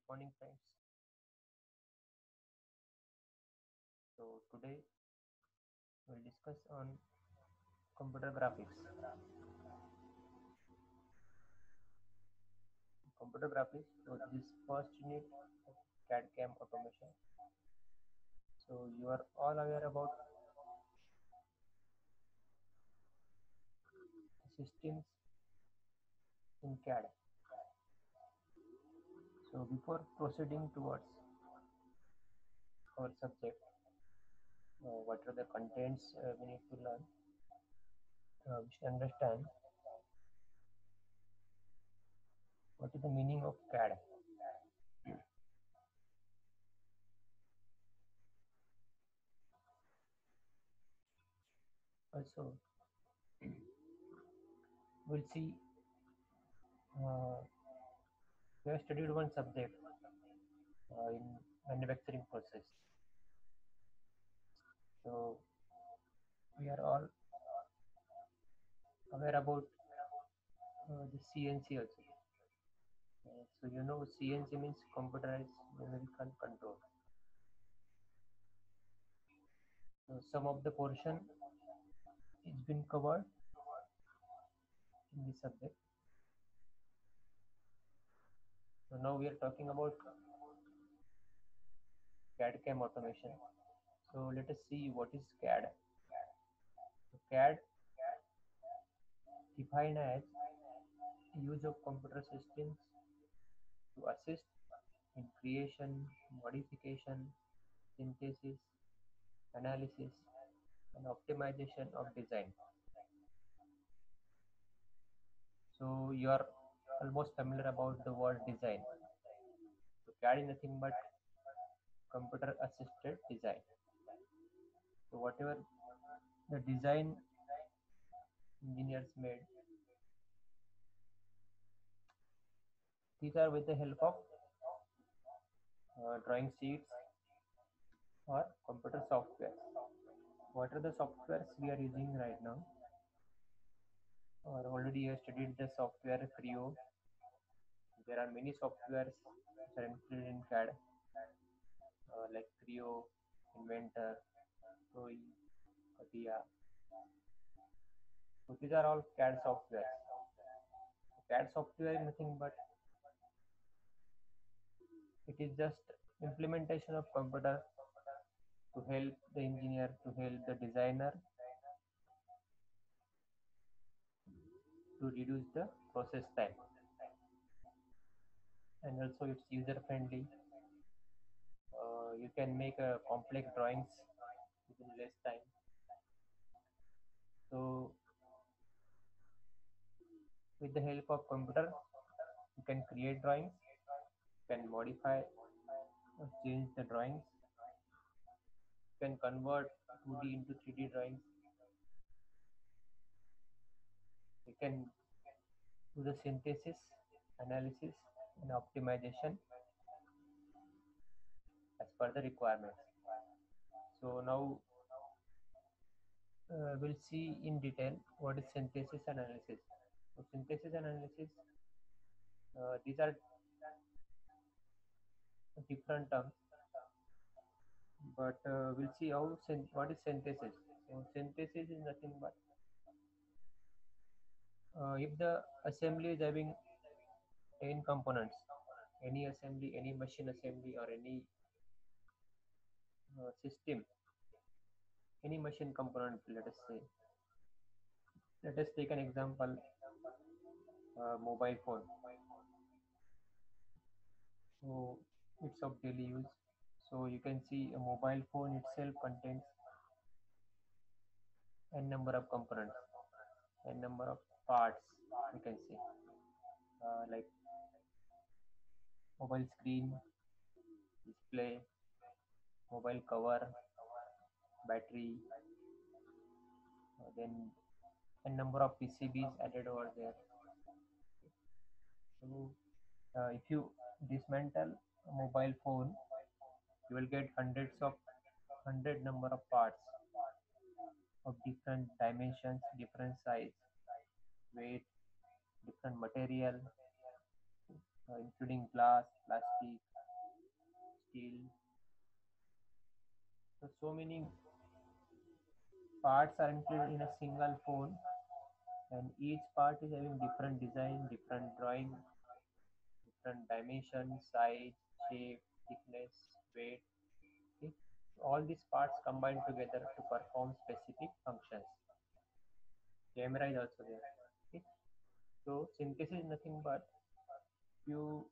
Good morning, friends. So today we'll discuss on computer graphics. Computer graphics. So this is first unit of CAD CAM automation. So you are all aware about the systems in CAD. So before proceeding towards our subject, what are the contents we need to learn? We should understand what is the meaning of CAD. Also, we'll see. Uh, we have studied one subject in manufacturing process. So we are all aware about the CNC also. So you know CNC means computerized numerical control. So some of the portion is been covered in this subject. So now we are talking about CAD CAM automation. So let us see what is CAD. So CAD defined as use of computer systems to assist in creation, modification, synthesis, analysis, and optimization of design. So you are almost familiar about the word design. So CAD is nothing but computer assisted design. So whatever the design engineers made, these are with the help of drawing sheets or computer software. What are the softwares we are using right now? Or already you have studied the software Creo. There are many softwares which are included in CAD, like Creo, Inventor, Toei, Katia. So these are all CAD software. CAD software is nothing but it is just implementation of computer to help the engineer, to help the designer to reduce the process time. And also it's user friendly. You can make complex drawings within less time. So with the help of computer, you can create drawings, you can modify or change the drawings, you can convert 2D into 3D drawings, you can do the synthesis, analysis, and optimization as per the requirements. So now we'll see in detail what is synthesis analysis. So synthesis analysis, these are different terms, but we'll see what is synthesis. So synthesis is nothing but if the assembly is having 10 components, any assembly, any machine assembly, or any system, any machine component, let us say, let us take an example, mobile phone. So it's of daily use. So you can see a mobile phone itself contains n number of components, n number of parts, you can say, like mobile screen, display, mobile cover, battery, then n number of PCBs added over there. So if you dismantle a mobile phone, you will get hundred number of parts of different dimensions, different size, weight, different material, including glass, plastic. steel. So many parts are included in a single phone, and each part is having different design, different drawing, different dimension, size, shape, thickness, weight. Okay? All these parts combine together to perform specific functions. Camera is also there. Okay? So synthesis is nothing but you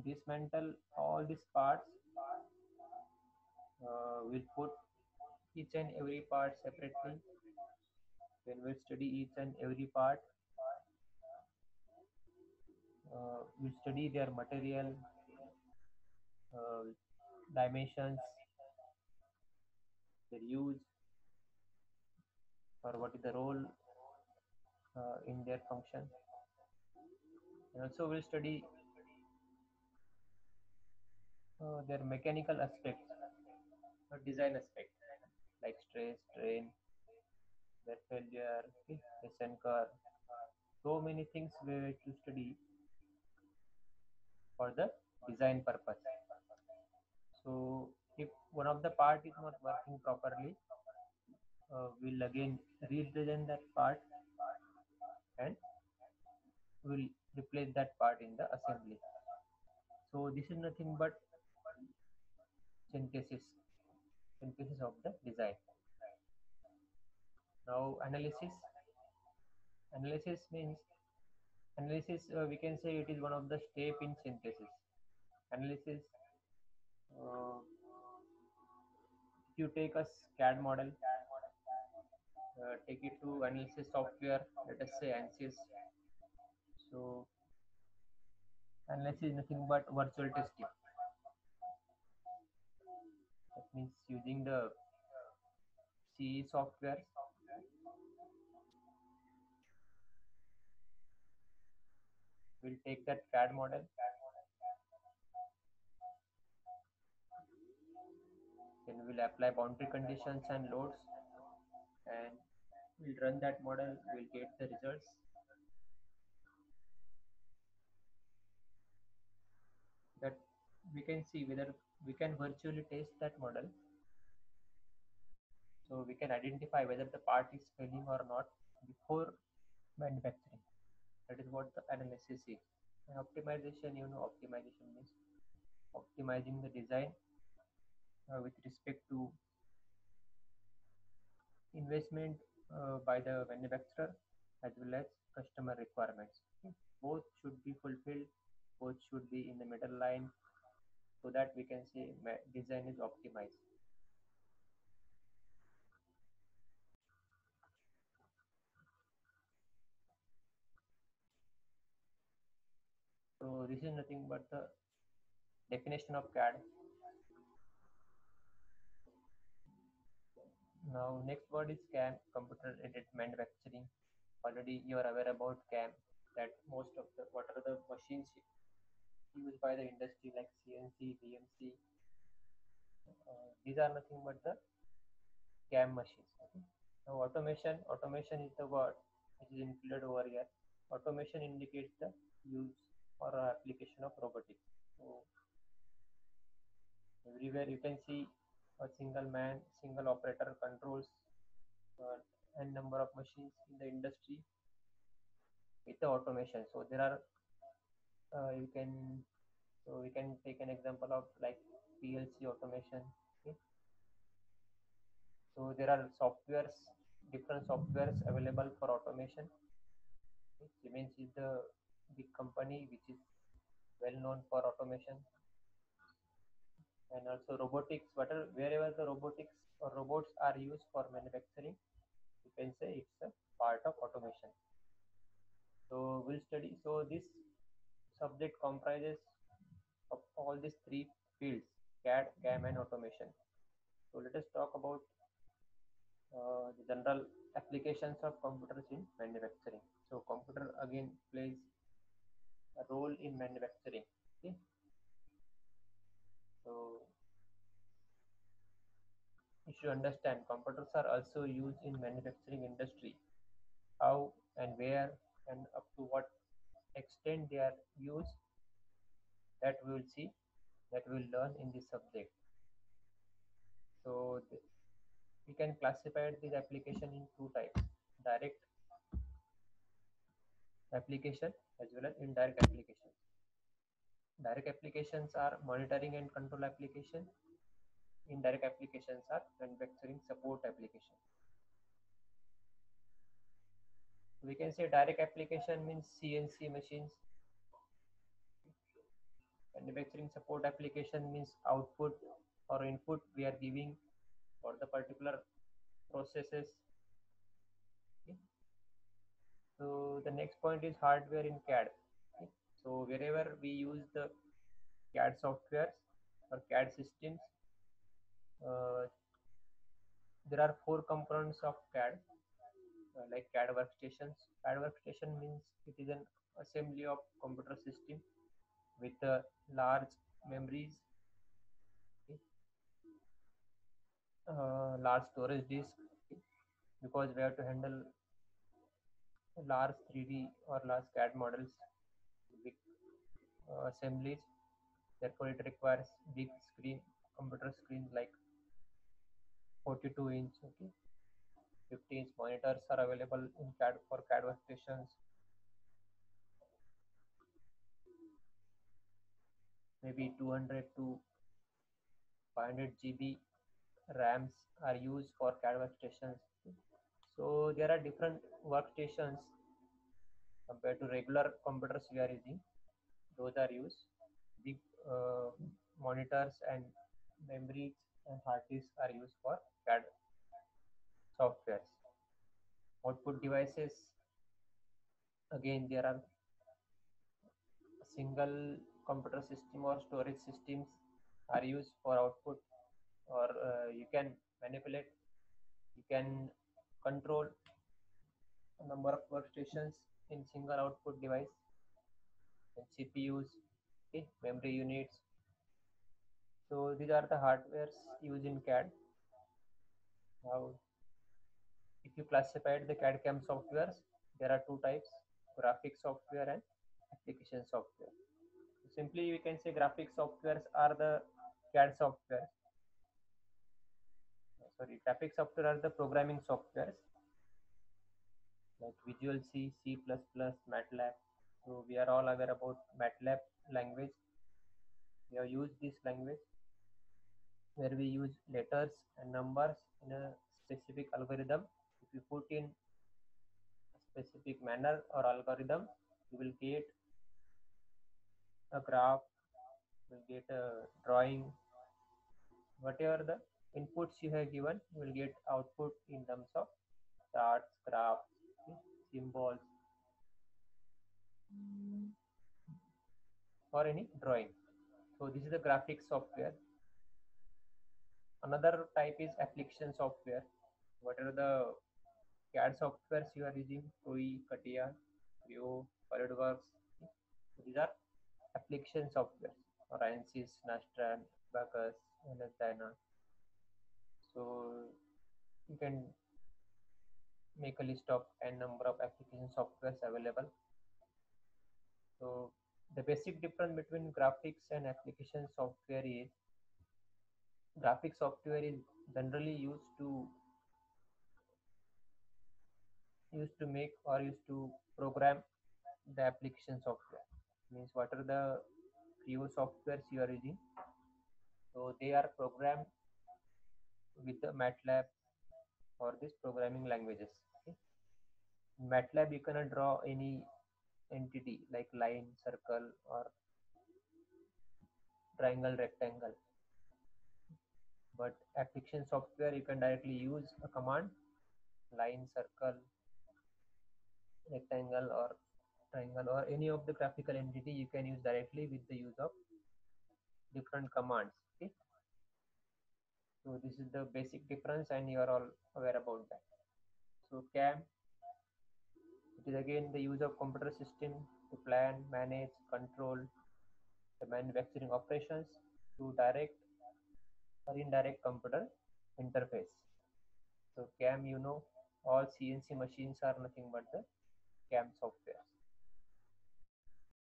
dismantle all these parts, we'll put each and every part separately. When we'll study each and every part, we'll study their material, uh, dimensions, their use, or what is the role in their function. And also we'll study their mechanical aspects or design aspect like stress, strain, their failure, okay, lesson curve. So many things we have to study for the design purpose. So if one of the part is not working properly, we'll again represent that part and we'll replace that part in the assembly. So this is nothing but synthesis, synthesis of the design. Now analysis. Analysis means analysis. We can say it is one of the step in synthesis. Analysis. Uh, if you take a CAD model, take it to analysis software. Let us say ANSYS. So analysis is nothing but virtual testing. That means using the CE software, we'll take that CAD model, then we'll apply boundary conditions and loads, and we'll run that model, we'll get the results that we can see whether we can virtually test that model, so we can identify whether the part is failing or not before manufacturing. That is what the analysis is. And optimization, optimization means optimizing the design with respect to investment by the manufacturer as well as customer requirements. Okay. Both should be fulfilled, both should be in the middle line so that we can say design is optimized. So this is nothing but the definition of CAD. Now next word is CAM, computer aided manufacturing. Already you are aware about CAM, that most of the what are the machines used by the industry like CNC, VMC. These are nothing but the CAM machines. Okay. Now automation is the word which is included over here. Automation indicates the use or application of robotics. So everywhere you can see a single man, single operator controls n number of machines in the industry with the automation. So there are you can so we can take an example of like PLC automation. Okay. So there are softwares, different softwares available for automation. Okay. Siemens is the big company which is well known for automation, and also robotics. Wherever the robotics or robots are used for manufacturing, you can say it's a part of automation. So we'll study. So this subject comprises of all these three fields: CAD, CAM, and automation. So let us talk about the general applications of computers in manufacturing. So computer again plays a role in manufacturing. Okay. So you should understand computers are also used in manufacturing industry. How and where and up to what extent they are used, that we will see that we'll learn in this subject. So we can classify this application in two types: direct application as well as indirect application. Direct applications are monitoring and control application. Indirect applications are manufacturing support application. We can say direct application means CNC machines. Manufacturing support application means output or input we are giving for the particular processes. Okay. So the next point is hardware in CAD. Okay. So wherever we use the CAD softwares or CAD systems, uh, there are four components of CAD, like CAD workstations. CAD workstation means it is an assembly of computer system with large memories, okay, large storage disk, okay, because we have to handle large 3D or large CAD models, big assemblies. Therefore, it requires big screen, computer screen like 42-inch, okay, 50-inch monitors are available in CAD for CAD workstations. Maybe 200 to 500 GB RAMs are used for CAD workstations. So there are different workstations compared to regular computers we are using. Those are used. Big monitors and memories and hard disks are used for CAD softwares. Output devices, again there are single computer system or storage systems are used for output, or you can manipulate, you can control a number of workstations in single output device, and CPUs, okay, memory units. So these are the hardwares used in CAD. Now, if you classified the CAD CAM softwares, there are two types: graphic software and application software. So simply, we can say graphic softwares are the CAD software. Sorry, graphic software are the programming softwares like Visual C, C++, MATLAB. So we are all aware about MATLAB language. We have used this language where we use letters and numbers in a specific algorithm. If you put in a specific manner or algorithm, you will get a graph, you will get a drawing, whatever the inputs you have given, you will get output in terms of charts, graphs, okay, symbols, or any drawing. So this is the graphic software. Another type is application software. What are the CAD softwares you are using? TOEI, CATIA, Creo, SolidWorks. So these are application software, or ANSYS, Nastran, Bacchus, MS Dyna. So you can make a list of n number of application softwares available. So the basic difference between graphics and application software is graphic software is generally used to make or used to program the application software. Means what are the Creo softwares you are using? So they are programmed with the MATLAB or these programming languages. Okay? In MATLAB you cannot draw any entity like line, circle, or triangle, rectangle. But application software you can directly use a command: line, circle, rectangle, or triangle, or any of the graphical entity you can use directly with the use of different commands. Okay, so this is the basic difference and you are all aware about that. So CAM, it is again the use of computer system to plan, manage, control the manufacturing operations through direct or indirect computer interface. So CAM, all CNC machines are nothing but the CAM software.